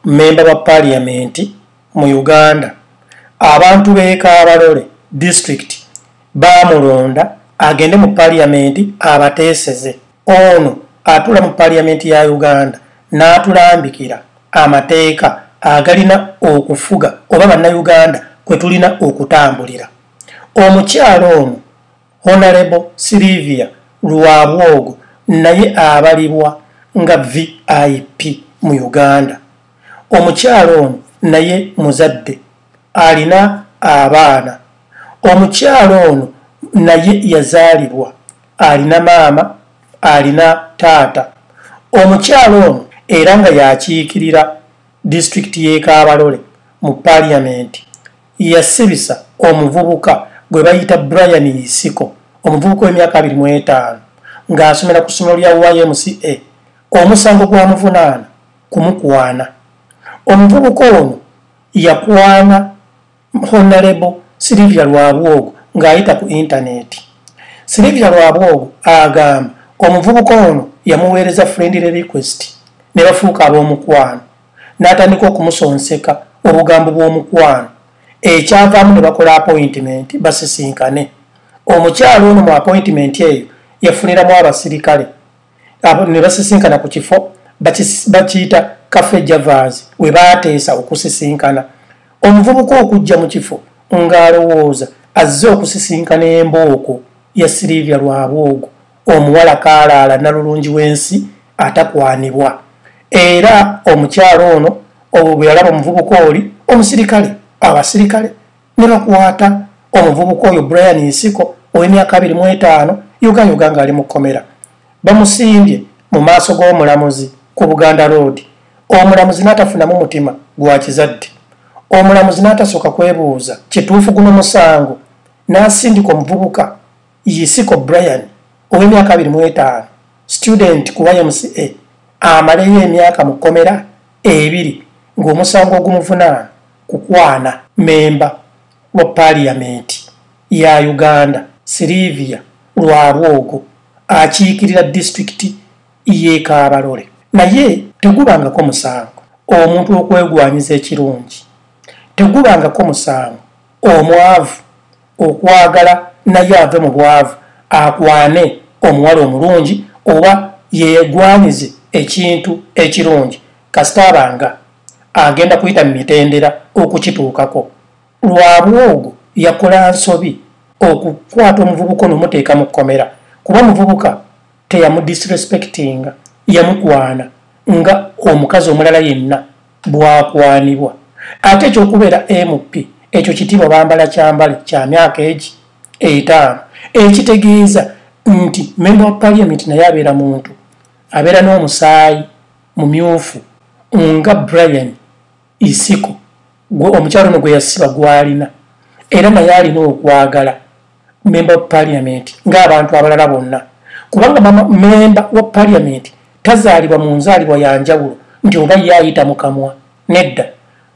member wa parliament mu Uganda abantu b'Ekabalole district bamulonda agende mu parliament abateeseze ono atula mu parliament ya Uganda n'atulambikira amateeka agalina okufuga oba bannayuganda kwe tulina okutambulira. Omukyalo ono Honorable Sylvia Lwabwogo naye abalibwa nga VIP mu Uganda. Omukyalo ono naye muzadde alina abaana. Omukyalo ono naye yazaalibwa alina maama alina taata. Omukyalo ono era nga yakiikirira district y'Ekabalole mu parliament yasibisa omuvubuka gwe bayita Brian Isiko, omuvubuka w'emyaka 25 ng'asomera ku ssomero lya YMCA, omusango gwamuvunaana kumukwana. Omuvubuka ono yakwana Honorable Sylvia Lwabwogo ng'ayita ku internet. Sylvia Lwabwogo agamba omuvubuka ono yamuweereza friendly request ne bafuuka ab'omukwano n'atandika okumusonseka obugambo bw'omukwano ekyavaamu ne bakola appointment basisinkane. Omukyalo ono mu appointment eyo yafuniramu abasirikale ne basisinkana ku kifo bakiyita Cafe Javas we baateesa okusisinkana. Omuvubuka okujja mu kifo ng'alowooza azze okusisinkana embooko ya Sylvia Lwabwogo, omuwala kaalaala nalulungi w'ensi atakwanibwa. Era omukyalo ono bwe yalaba omuvubuka oli omusirikale abasirikale ne bakwata omuvubuka oyo Brian Isiko ow'emyaka 25 yuga ng'ali mu kkomera. Bamusimbye mu maaso g'omulamuzi ku Buganda Road. Omulamuzi n'atafunamu mutima gwa kizadde. Omulamuzi n'atasooka kwebuuza kituufu guno musango n'asindika omuvubuka Isiko Brian ow'emyaka 25 student ku YMCA amaleyo emyaka mu kkomera 2 ng'omusango ogumuvunaana kukwana memba wa parliament ya Uganda Sylvia Lwabwogo akiikirira district y'Ekabalole. Naye tegubangako musango omuntu okwegwanyiza ekirungi, tegubangako musango omwavu okwagala naye ave mu bwavu akwane omuwala omulungi oba yeegwanyize ekintu ekirungi kasitaabanga agenda kuyita mu mitendera okukituukako. Lwabwogo yakola nsobi okukwata omuvubuka n'omuteeka mu kkomera kuba muvubuka teyamudisrespectinga, yamukwana nga omukazi omulala yenna bwakwanibwa. Ate ekyokubeera MP ekyo kitiibwa bambala kyambale kya myaka egi 5 ekitegeeza nti member wa parliament naye abeera muntu abeera n'omusaayi mumyufu nga Brian Isiko omukyalo ono gwe yasiba gwalina, era naye alina okwagala member wa parliament ng'abantu abalala bonna, kubanga member wa parliament tazaalibwa mu nzaalibwa ya njawulo nti oba yaayita mu kamwa. Nedda,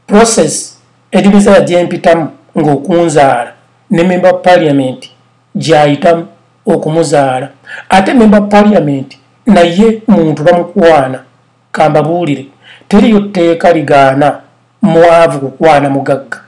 process EDDY gyempitamu ng'okunzaala ne member wa parliament gyayitamu okumuzaala. Ate member wa parliament naye muntu bamukwana. Kambabuulire, teriyo tteeka ligaana mwavu kukwana mugagga,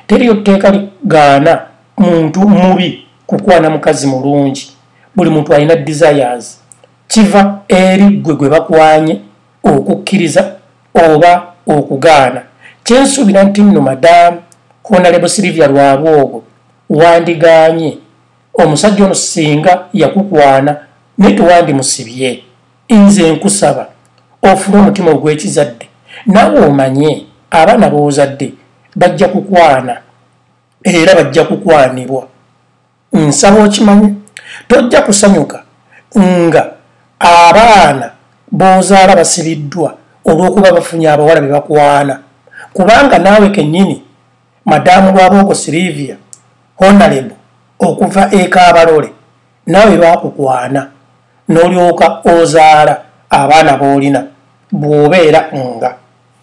teriyo tteeka ligaana muntu mubi kukwana mukazi mulungi. Buli muntu alina desires, kiva eri gwe bakwanye okukkiriza oba okugaana. Kyensuubira nti nno Madamu Honorable Sylvia Lwabwogo wandigaanye omusajja ono singa yakukwana naye tewandimusibye. Nze nkusaba ofune omutima ogw'ekizadde naawe omanye abaana b'ozadde bajja kukwana era bajja kukwanibwa. Nsaba okimanyi, tojja kusanyuka nga abaana b'ozaala basibiddwa olw'okuba bafunye abawala be bakwana, kubanga naawe kennyini Madamu Lwabwogo Sylvia Honorable okuva Ekabalole naawe baakukwana n'olyoka ozaala abaana b'olina bw'obeera nga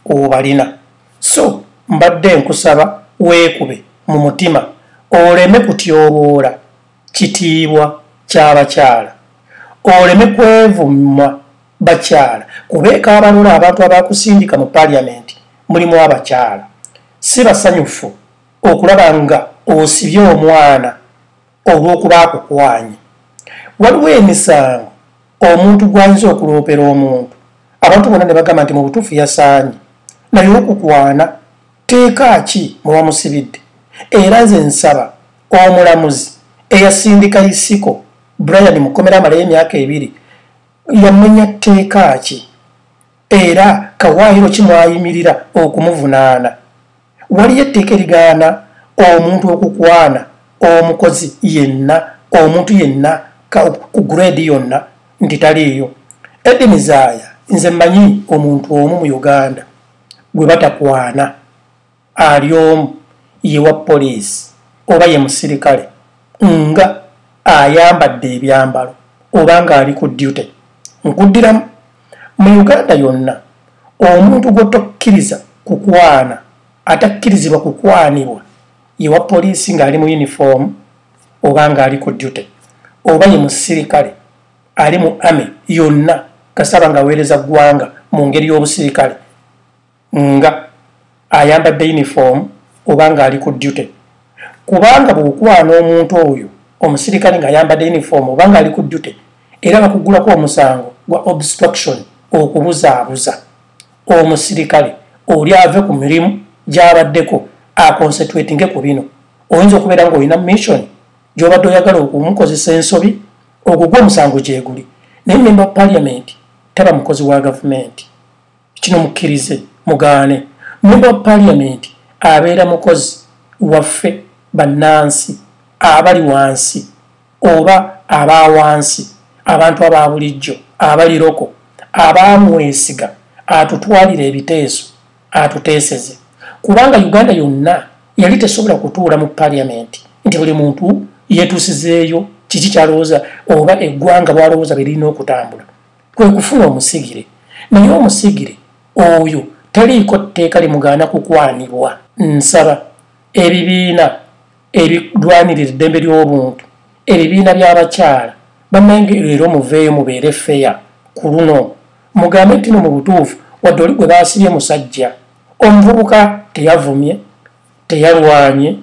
obalina. So mbadde nkusaba weekube mu mutima oleme kutyoboola kitiibwa ky'abakyala, oleme kwevumma bakyala kuba Ekabalole abantu abakusindika mu parliament mulimu abakyala si basanyufu okulaba nga osibye omwana olw'okuba akukwanye. Waliwo emisango omuntu gw'ayinza okuloopera omuntu abantu bonna ne bagamba nti mu butuufu yasaanye naye okukwana teeka ki muba musibidde. Era nze nsaba omulamuzi eyasindika Isiko Brian Mukomera amalayo emyaka 2 yamenya tteeka ki era kawaayiro kimwayimirira okumuvunaana. Waliyo etteeka erigaana omuntu okukwana omukozi yenna omuntu yenna ku grade yonna nti taliiyo. Eddi Mizaya nze mmanyi omuntu omu mu Uganda gwe batakwana ali omu ye wa poliisi oba ye musirikale nga ayambadde ebyambalo oba nga ali ku duty. Nkuddiramu mu Uganda yonna omuntu gwotokkiriza kukwana atakkirizibwa kukwanibwa ye wa poliisi ng'ali mu uniform oba ng'ali ku duty oba ye musirikale ali mu army yonna kasaba ng'aweereza ggwanga mu ngeri y'obusirikale nga ayambadde uniform oba ng'ali ku duty. Kubanga bw'okwana omuntu oyo omusirikale ng'ayambadde uniform oba ng'ali ku duty era bakugulako omusango gwa obstruction okubuzaabuza omusirikale oli ave ku mirimu gy'abaddeko aconcentratinge ku bino. Oyinza okubeera ng'olina mission gy'obadde oyagala okumukozesa ensobi ogwo gw'omusango gyeguli naye member of parliament taba mukozi wa gavumenti. Kino mukkirize mugaane. Member of parliament abeera mukozi waffe bannansi abali wansi oba abawansi abantu ababulijjo abaliroko abamwesiga atutwalira ebiteeso atuteeseze. Kubanga Uganda yonna yali tesobola kutuula mu parliament nti buli muntu yetuusizeeyo kiki kyalowooza oba eggwanga bwalowooza berina okutambula kwe kufuna omusigire. Naye omusigire oyo taliiko tteeka limugaana kukwanibwa. Nsaba ebibiina ebirwanirira eddembe ly'obuntu ebibiina by'abakyala bannange leero muveeyo mubeere feya ku luno mugambe nti no mu butuufu wadde oli gwe baasibye musajja omuvubuka teyavumye teyalwanye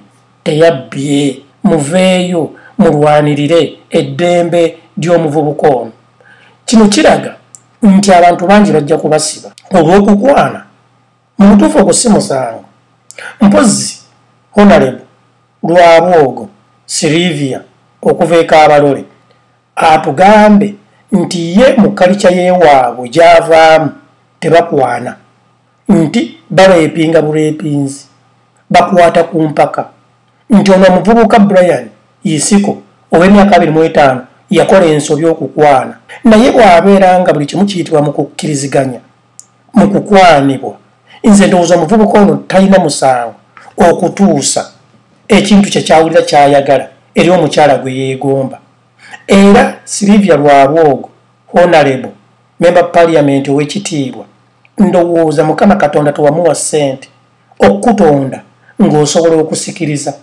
teyabbye. Muveeyo mulwanirire eddembe ly'omuvubuka ono. Kino kiraga nti abantu bangi bajja kubasiba olw'okukwana mu butuufu ogwo si musango. Mpozi Honorable Lwabwogo Silivia okuva e Kabalole atugambe nti ye mu kalica y'ewaabwe gy'avaamu tebakwana nti baleepinga buleepinzi bakwata ku mpaka nti ono omuvubuka Brian Isiko ow'emyaka 25 yakola ensobi okukwana naye bw'abeera nga buli kimu kiyitibwa mu kukkiriziganya mu kukwanibwa. Nze ndowooza omuvubuka ono talina musango okutuusa ekintu kye kyawulira kyayagala eri omukyala gwe yeegomba. Era Silivia Lwabwogo Honorable Member Parliament ow'ekitiibwa ndowooza Mukama Katonda tewamuwa ssente okutonda ng'osobola okusikiriza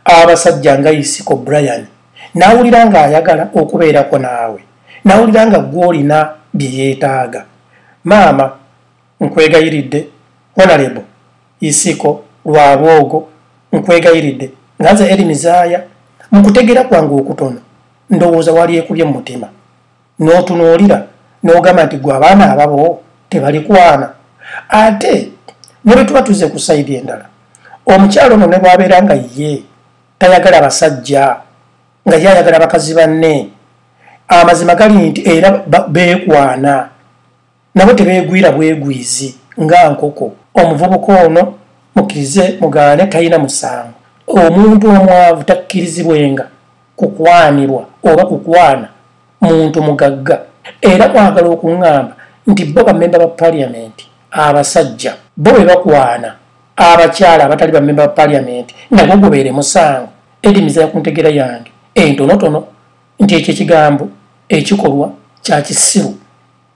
abasajja nga Isiko Brian n'awulira ng'ayagala okubeerako naawe n'awulira nga gw'olina bye yeetaaga. Maama nkwegayiridde Honorable Isiko Lwabwogo nkwegayiridde nga nze eri Mizaya mu kutegeera kwange okutono ndowooza wali ekubye mu mutima n'otunuulira n'ogamba nti gwe abaana ababo tebalikwana. Ate ne bwe tuba tuze ku sayidi endala omukyalo ono ne bw'abeera nga ye tayagala basajja nga ye ayagala bakazi banne amazima gali nti era beekwana nabo tebeegwira bwegwizi nga nkoko. Omuvubuka ono mukkirize mugaane talina musango. Omuntu omwavu takkirizibwenga kukwanibwa oba kukwana muntu mugagga. Era mwagala okuŋŋamba nti bo bammemba ba parliament abasajja bo bwe bakwana abakyala abatali bammemba ba parliament nagwo gubeere musango. Eddy Mizaya ku ntegeera yange entonotono nti ekyo ekigambo ekikolwa kya kisiru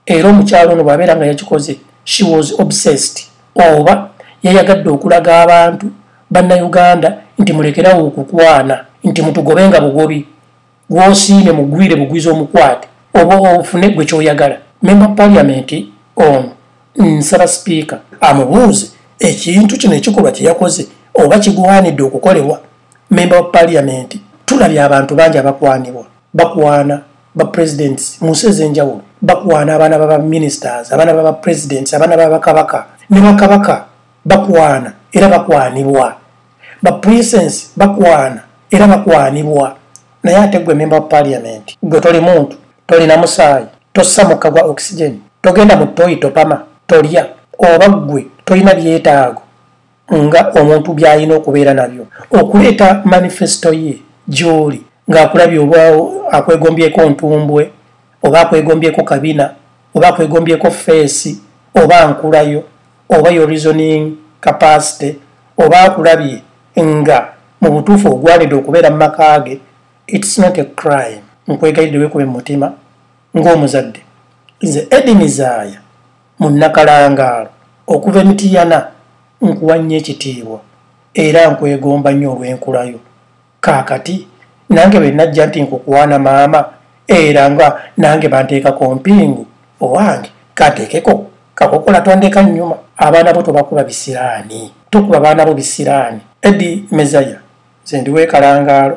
era omukyalo ono bw'abeera nga yakikoze she was obsessed oba yayagadde okulaga abantu bannayuganda nti mulekerawo okukwana nti mutugobenga bugobi gw'osiime mugwire bugwiza omukwate oba ofune gwe kyoyagala. Member Parliament ono nsaba speaker amubuuze ekintu kino ekikolwa kye yakoze oba kiguwaanidde okukolebwa member of parliament. Tulabye abantu bangi abakwanibwa, bakwana ba presidents mu nsi ez'enjawulo, bakwana abaana baba ministers, abaana baba presidents, abaana baba kabaka ne bakabaka bakwana era bakwanibwa, ba princess bakwana era bakwanibwa. Naye ate gwe member of parliament gwe toli muntu, tolina musaayi, tossa mukka gwa oxygen, togenda mu toyi topama, tolya, oba gwe tolina byetaago nga omuntu by'alina okubeera nabyo. Okuleeta manifesto ye gy'oli ng'akulabye oba akwegombyeko ntumbwe oba akwegombyeko kabina oba akwegombyeko feesi oba nkulayo oba yo reasoning capacity oba akulabye nga mu butuufu ogwanidde okubeera mu maka ge, it's not a crime. Nkwegayidde weekuba mutima ng'omuzadde. Nze Eddie MEZAYA mu Nnakalangaalo okuva emitiyana nkuwa nnyo ekitiibwa era nkwegomba nnyo olw'enkulayo. Kaakati nange bwe najja nti nkukuwaana maama era nga nange banteekako mpingu owange kateekeko kakokola tondeka nnyuma. Abaana bo tobakuba bisiraani, tokuba baana bo bisiraani. Eddie MEZAYA nze ndi w'e Kalangaalo.